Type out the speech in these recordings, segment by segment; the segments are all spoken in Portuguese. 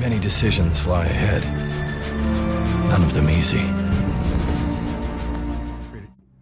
Many decisions lie ahead. None of them easy.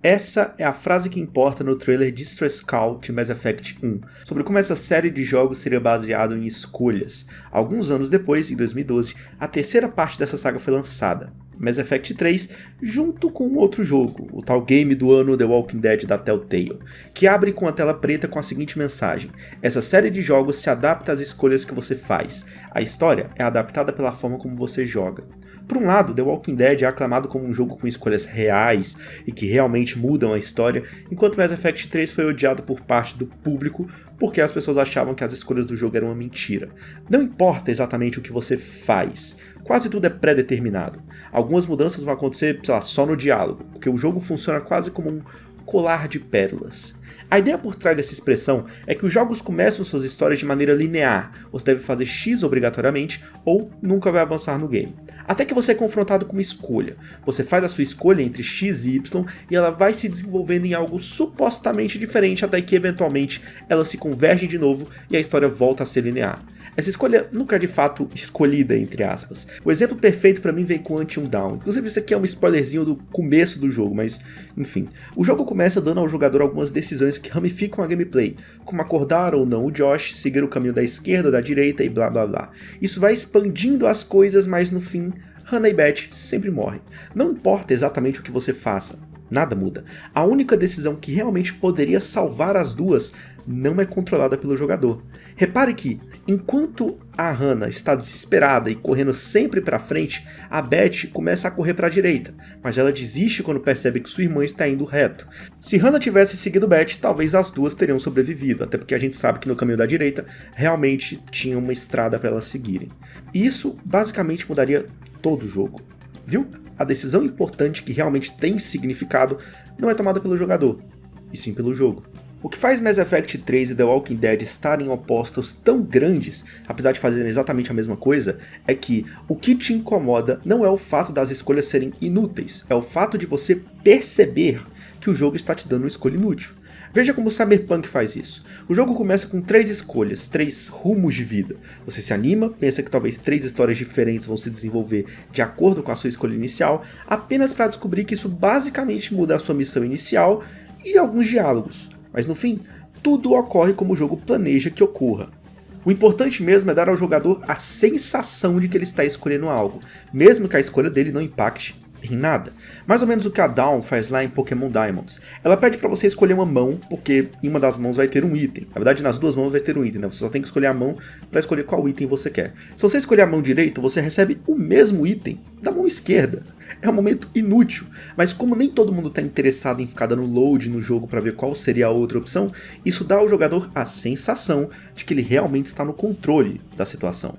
Essa é a frase que importa no trailer Distress Call de Mass Effect 1, sobre como essa série de jogos seria baseada em escolhas. Alguns anos depois, em 2012, a terceira parte dessa saga foi lançada, Mass Effect 3, junto com outro jogo, o tal game do ano The Walking Dead da Telltale, que abre com a tela preta com a seguinte mensagem: essa série de jogos se adapta às escolhas que você faz. A história é adaptada pela forma como você joga. Por um lado, The Walking Dead é aclamado como um jogo com escolhas reais e que realmente mudam a história, enquanto Mass Effect 3 foi odiado por parte do público porque as pessoas achavam que as escolhas do jogo eram uma mentira. Não importa exatamente o que você faz, quase tudo é pré-determinado. Algumas mudanças vão acontecer, sei lá, só no diálogo, porque o jogo funciona quase como um colar de pérolas. A ideia por trás dessa expressão é que os jogos começam suas histórias de maneira linear, você deve fazer X obrigatoriamente ou nunca vai avançar no game. Até que você é confrontado com uma escolha. Você faz a sua escolha entre X e Y e ela vai se desenvolvendo em algo supostamente diferente até que eventualmente elas se convergem de novo e a história volta a ser linear. Essa escolha nunca é de fato escolhida, entre aspas. O exemplo perfeito pra mim veio com Until Dawn. Inclusive isso aqui é um spoilerzinho do começo do jogo, mas enfim. O jogo começa dando ao jogador algumas decisões que ramificam a gameplay, como acordar ou não o Josh, seguir o caminho da esquerda ou da direita e blá blá blá. Isso vai expandindo as coisas, mas no fim, Hannah e Beth sempre morrem. Não importa exatamente o que você faça, nada muda. A única decisão que realmente poderia salvar as duas não é controlada pelo jogador. Repare que, enquanto a Hannah está desesperada e correndo sempre para frente, a Beth começa a correr para a direita, mas ela desiste quando percebe que sua irmã está indo reto. Se Hannah tivesse seguido Beth, talvez as duas teriam sobrevivido, até porque a gente sabe que no caminho da direita realmente tinha uma estrada para elas seguirem. E isso basicamente mudaria todo o jogo. Viu? A decisão importante que realmente tem significado não é tomada pelo jogador, e sim pelo jogo. O que faz Mass Effect 3 e The Walking Dead estarem opostos tão grandes, apesar de fazerem exatamente a mesma coisa, é que o que te incomoda não é o fato das escolhas serem inúteis, é o fato de você perceber que o jogo está te dando uma escolha inútil. Veja como o Cyberpunk faz isso. O jogo começa com 3 escolhas, 3 rumos de vida. Você se anima, pensa que talvez 3 histórias diferentes vão se desenvolver de acordo com a sua escolha inicial, apenas para descobrir que isso basicamente muda a sua missão inicial e alguns diálogos. Mas no fim, tudo ocorre como o jogo planeja que ocorra. O importante mesmo é dar ao jogador a sensação de que ele está escolhendo algo, mesmo que a escolha dele não impacte em nada. Mais ou menos o que a Dawn faz lá em Pokémon Diamonds. Ela pede para você escolher uma mão, porque em uma das mãos vai ter um item. Na verdade, nas duas mãos vai ter um item, né? Você só tem que escolher a mão para escolher qual item você quer. Se você escolher a mão direita, você recebe o mesmo item da mão esquerda. É um momento inútil, mas como nem todo mundo está interessado em ficar dando load no jogo para ver qual seria a outra opção, isso dá ao jogador a sensação de que ele realmente está no controle da situação.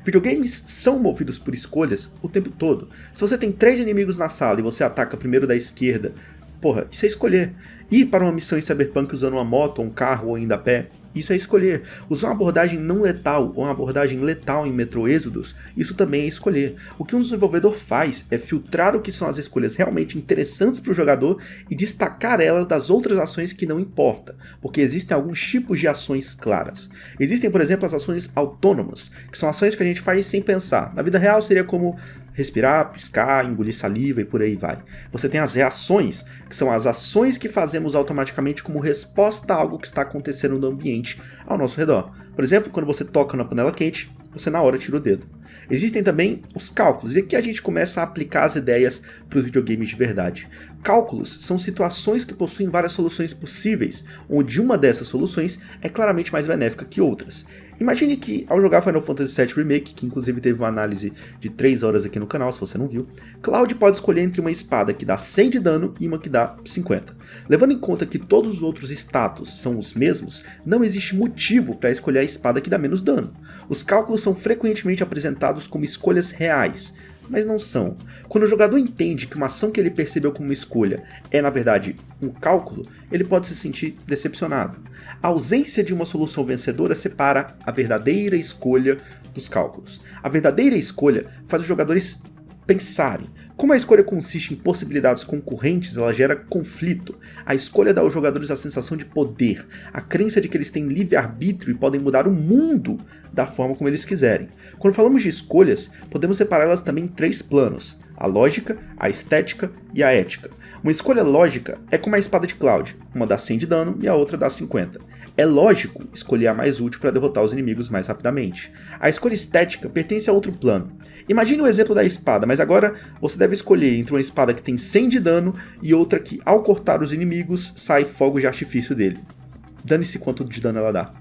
Videogames são movidos por escolhas o tempo todo. Se você tem 3 inimigos na sala e você ataca primeiro da esquerda, porra, isso é escolher. Ir para uma missão em Cyberpunk usando uma moto, um carro ou ainda a pé, isso é escolher. Usar uma abordagem não letal ou uma abordagem letal em Metro Exodus, isso também é escolher. O que um desenvolvedor faz é filtrar o que são as escolhas realmente interessantes para o jogador e destacar elas das outras ações que não importa, porque existem alguns tipos de ações claras. Existem, por exemplo, as ações autônomas, que são ações que a gente faz sem pensar. Na vida real seria como respirar, piscar, engolir saliva e por aí vai. Você tem as reações, que são as ações que fazemos automaticamente como resposta a algo que está acontecendo no ambiente ao nosso redor. Por exemplo, quando você toca na panela quente, você na hora tira o dedo. Existem também os cálculos, e aqui a gente começa a aplicar as ideias para os videogames de verdade. Cálculos são situações que possuem várias soluções possíveis, onde uma dessas soluções é claramente mais benéfica que outras. Imagine que, ao jogar Final Fantasy VII Remake, que inclusive teve uma análise de 3 horas aqui no canal, se você não viu, Cloud pode escolher entre uma espada que dá 100 de dano e uma que dá 50. Levando em conta que todos os outros status são os mesmos, não existe motivo para escolher a espada que dá menos dano. Os cálculos são frequentemente apresentados como escolhas reais, mas não são. Quando o jogador entende que uma ação que ele percebeu como uma escolha é, na verdade, um cálculo, ele pode se sentir decepcionado. A ausência de uma solução vencedora separa a verdadeira escolha dos cálculos. A verdadeira escolha faz os jogadores pensarem. Como a escolha consiste em possibilidades concorrentes, ela gera conflito. A escolha dá aos jogadores a sensação de poder, a crença de que eles têm livre-arbítrio e podem mudar o mundo da forma como eles quiserem. Quando falamos de escolhas, podemos separá-las também em 3 planos: a lógica, a estética e a ética. Uma escolha lógica é como a espada de Cloud, uma dá 100 de dano e a outra dá 50. É lógico escolher a mais útil para derrotar os inimigos mais rapidamente. A escolha estética pertence a outro plano. Imagine o exemplo da espada, mas agora você deve escolher entre uma espada que tem 100 de dano e outra que, ao cortar os inimigos, sai fogo de artifício dele. Dane-se quanto de dano ela dá.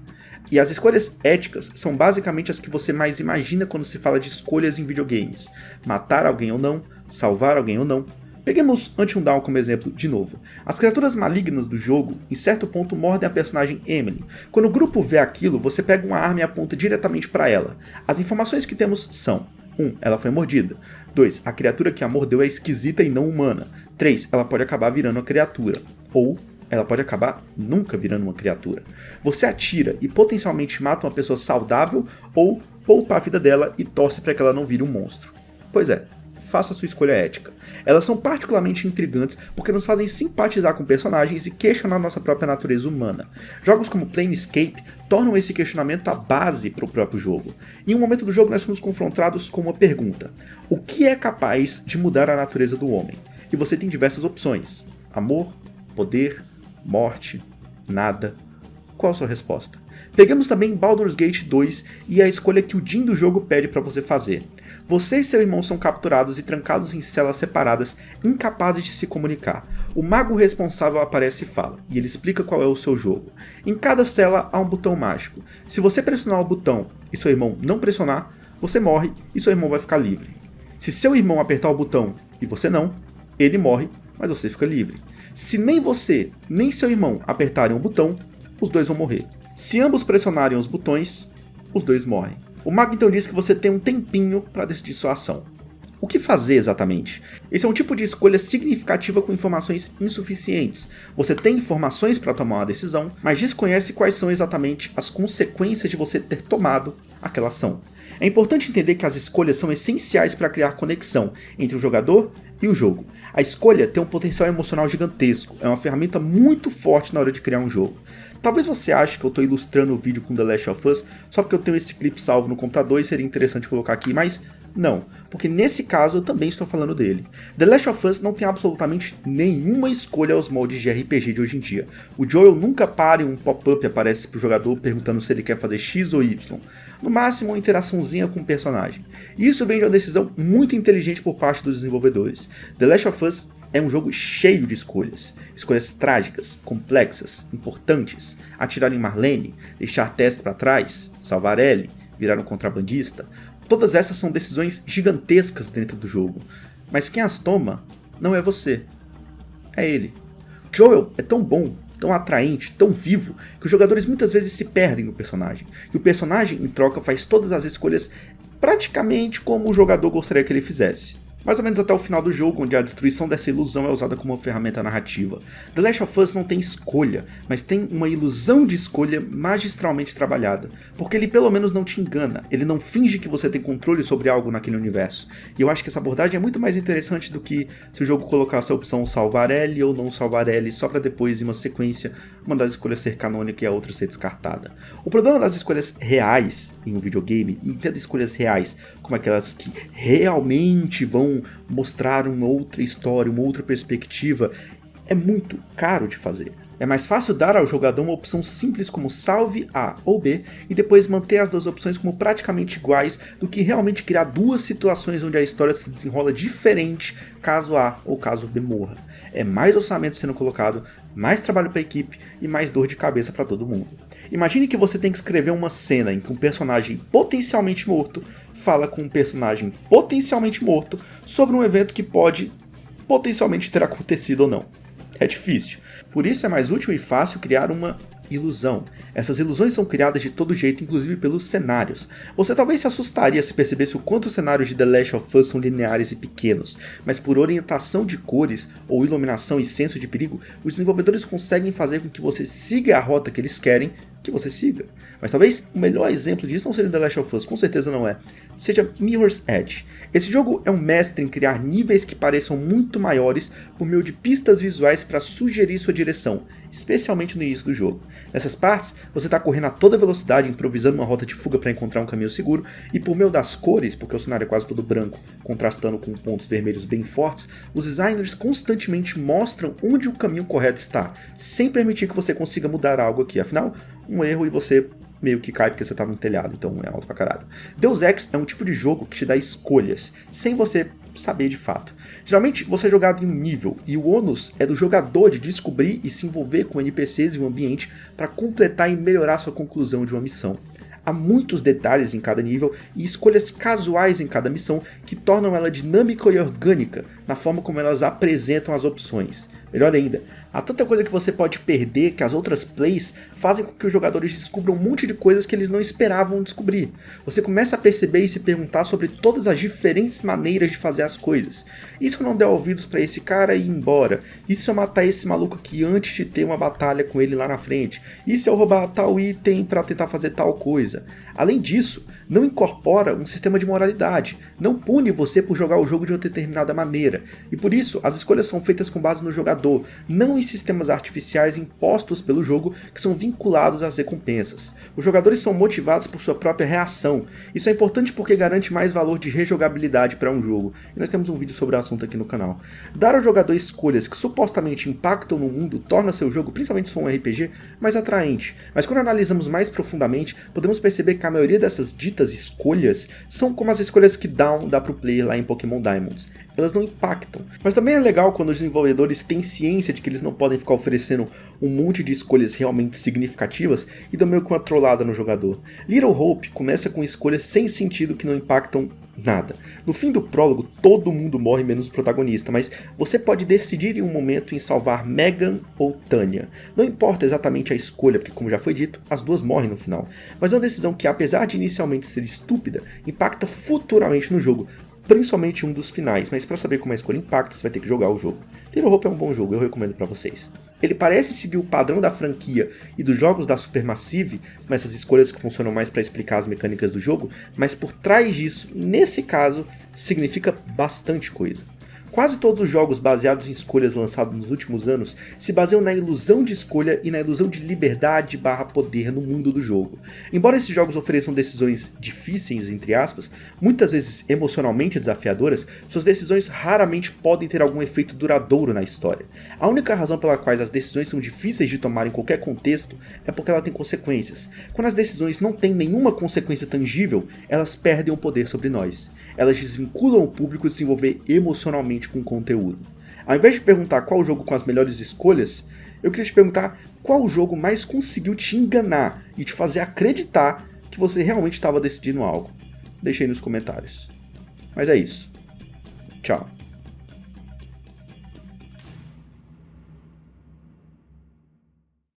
E as escolhas éticas são basicamente as que você mais imagina quando se fala de escolhas em videogames. Matar alguém ou não, salvar alguém ou não. Peguemos Until Dawn como exemplo de novo. As criaturas malignas do jogo, em certo ponto, mordem a personagem Emily. Quando o grupo vê aquilo, você pega uma arma e aponta diretamente para ela. As informações que temos são: 1. Ela foi mordida. 2. A criatura que a mordeu é esquisita e não humana. 3. Ela pode acabar virando uma criatura. Ou ela pode acabar nunca virando uma criatura. Você atira e potencialmente mata uma pessoa saudável ou poupa a vida dela e torce para que ela não vire um monstro. Pois é, faça a sua escolha ética. Elas são particularmente intrigantes porque nos fazem simpatizar com personagens e questionar nossa própria natureza humana. Jogos como Planescape tornam esse questionamento a base para o próprio jogo. Em um momento do jogo nós somos confrontados com uma pergunta: o que é capaz de mudar a natureza do homem? E você tem diversas opções: amor, poder, morte, nada. Qual a sua resposta? Pegamos também Baldur's Gate 2 e a escolha que o Jin do jogo pede para você fazer. Você e seu irmão são capturados e trancados em celas separadas, incapazes de se comunicar. O mago responsável aparece e fala, e ele explica qual é o seu jogo. Em cada cela há um botão mágico. Se você pressionar o botão e seu irmão não pressionar, você morre e seu irmão vai ficar livre. Se seu irmão apertar o botão e você não, ele morre, mas você fica livre. Se nem você, nem seu irmão apertarem o botão, os dois vão morrer. Se ambos pressionarem os botões, os dois morrem. O mago então diz que você tem um tempinho para decidir sua ação. O que fazer exatamente? Esse é um tipo de escolha significativa com informações insuficientes. Você tem informações para tomar uma decisão, mas desconhece quais são exatamente as consequências de você ter tomado aquela ação. É importante entender que as escolhas são essenciais para criar conexão entre o jogador e o jogo. A escolha tem um potencial emocional gigantesco, é uma ferramenta muito forte na hora de criar um jogo. Talvez você ache que eu estou ilustrando o vídeo com The Last of Us só porque eu tenho esse clipe salvo no computador e seria interessante colocar aqui, mas não, porque nesse caso eu também estou falando dele. The Last of Us não tem absolutamente nenhuma escolha aos moldes de RPG de hoje em dia. O Joel nunca para e um pop-up aparece para o jogador perguntando se ele quer fazer X ou Y. No máximo uma interaçãozinha com o personagem. E isso vem de uma decisão muito inteligente por parte dos desenvolvedores. The Last of Us é um jogo cheio de escolhas. Escolhas trágicas, complexas, importantes. Atirar em Marlene, deixar Tess para trás, salvar Ellie, virar um contrabandista. Todas essas são decisões gigantescas dentro do jogo. Mas quem as toma não é você. É ele. Joel é tão bom, tão atraente, tão vivo, que os jogadores muitas vezes se perdem no personagem. E o personagem, em troca, faz todas as escolhas praticamente como o jogador gostaria que ele fizesse. Mais ou menos até o final do jogo, onde a destruição dessa ilusão é usada como uma ferramenta narrativa. The Last of Us não tem escolha, mas tem uma ilusão de escolha magistralmente trabalhada, porque ele pelo menos não te engana, ele não finge que você tem controle sobre algo naquele universo. E eu acho que essa abordagem é muito mais interessante do que se o jogo colocasse a opção salvar Ellie ou não salvar Ellie, só para depois, em uma sequência, uma das escolhas ser canônica e a outra ser descartada. O problema das escolhas reais em um videogame, e entenda escolhas reais como aquelas que realmente vão mostrar uma outra história, uma outra perspectiva, é muito caro de fazer. É mais fácil dar ao jogador uma opção simples como salve A ou B e depois manter as duas opções como praticamente iguais do que realmente criar duas situações onde a história se desenrola diferente caso A ou caso B morra. É mais orçamento sendo colocado, mais trabalho para a equipe e mais dor de cabeça para todo mundo. Imagine que você tem que escrever uma cena em que um personagem potencialmente morto fala com um personagem potencialmente morto sobre um evento que pode potencialmente ter acontecido ou não. É difícil. Por isso é mais útil e fácil criar uma ilusão. Essas ilusões são criadas de todo jeito, inclusive pelos cenários. Você talvez se assustaria se percebesse o quanto os cenários de The Last of Us são lineares e pequenos, mas por orientação de cores ou iluminação e senso de perigo, os desenvolvedores conseguem fazer com que você siga a rota que eles querem que você siga. Mas talvez o melhor exemplo disso não seja The Last of Us, com certeza não é, seja Mirror's Edge. Esse jogo é um mestre em criar níveis que pareçam muito maiores por meio de pistas visuais para sugerir sua direção, especialmente no início do jogo. Nessas partes, você está correndo a toda velocidade, improvisando uma rota de fuga para encontrar um caminho seguro, e por meio das cores, porque o cenário é quase todo branco, contrastando com pontos vermelhos bem fortes, os designers constantemente mostram onde o caminho correto está, sem permitir que você consiga mudar algo aqui. Afinal, um erro e você meio que cai porque você tá no telhado, então é alto pra caralho. Deus Ex é um tipo de jogo que te dá escolhas, sem você saber de fato. Geralmente você é jogado em um nível, e o ônus é do jogador de descobrir e se envolver com NPCs e o ambiente para completar e melhorar sua conclusão de uma missão. Há muitos detalhes em cada nível e escolhas casuais em cada missão que tornam ela dinâmica e orgânica na forma como elas apresentam as opções. Melhor ainda, há tanta coisa que você pode perder que as outras plays fazem com que os jogadores descubram um monte de coisas que eles não esperavam descobrir. Você começa a perceber e se perguntar sobre todas as diferentes maneiras de fazer as coisas. E se eu não der ouvidos pra esse cara e ir embora? E se eu matar esse maluco aqui antes de ter uma batalha com ele lá na frente? E se eu roubar tal item pra tentar fazer tal coisa? Além disso, não incorpora um sistema de moralidade, não pune você por jogar o jogo de uma determinada maneira, e por isso as escolhas são feitas com base no jogador, não em sistemas artificiais impostos pelo jogo que são vinculados às recompensas. Os jogadores são motivados por sua própria reação. Isso é importante porque garante mais valor de rejogabilidade para um jogo, e nós temos um vídeo sobre o assunto aqui no canal. Dar ao jogador escolhas que supostamente impactam no mundo torna seu jogo, principalmente se for um RPG, mais atraente, mas quando analisamos mais profundamente, podemos perceber que a maioria dessas ditas escolhas são como as escolhas que Dawn dá pro player lá em Pokémon Diamonds. Elas não impactam. Mas também é legal quando os desenvolvedores têm ciência de que eles não podem ficar oferecendo um monte de escolhas realmente significativas e dão meio que uma trollada no jogador. Little Hope começa com escolhas sem sentido que não impactam nada. No fim do prólogo, todo mundo morre menos o protagonista, mas você pode decidir em um momento em salvar Megan ou Tanya. Não importa exatamente a escolha, porque como já foi dito, as duas morrem no final. Mas é uma decisão que, apesar de inicialmente ser estúpida, impacta futuramente no jogo, principalmente um dos finais, mas para saber como a escolha impacta, você vai ter que jogar o jogo. Little Hope é um bom jogo, eu recomendo para vocês. Ele parece seguir o padrão da franquia e dos jogos da Supermassive, com essas escolhas que funcionam mais para explicar as mecânicas do jogo, mas por trás disso, nesse caso, significa bastante coisa. Quase todos os jogos baseados em escolhas lançados nos últimos anos se baseiam na ilusão de escolha e na ilusão de liberdade/poder no mundo do jogo. Embora esses jogos ofereçam decisões difíceis, entre aspas, muitas vezes emocionalmente desafiadoras, suas decisões raramente podem ter algum efeito duradouro na história. A única razão pela qual as decisões são difíceis de tomar em qualquer contexto é porque ela tem consequências. Quando as decisões não têm nenhuma consequência tangível, elas perdem o poder sobre nós. Elas desvinculam o público de se envolver emocionalmente com o conteúdo. Ao invés de perguntar qual jogo com as melhores escolhas, eu queria te perguntar qual jogo mais conseguiu te enganar e te fazer acreditar que você realmente estava decidindo algo. Deixa aí nos comentários. Mas é isso. Tchau.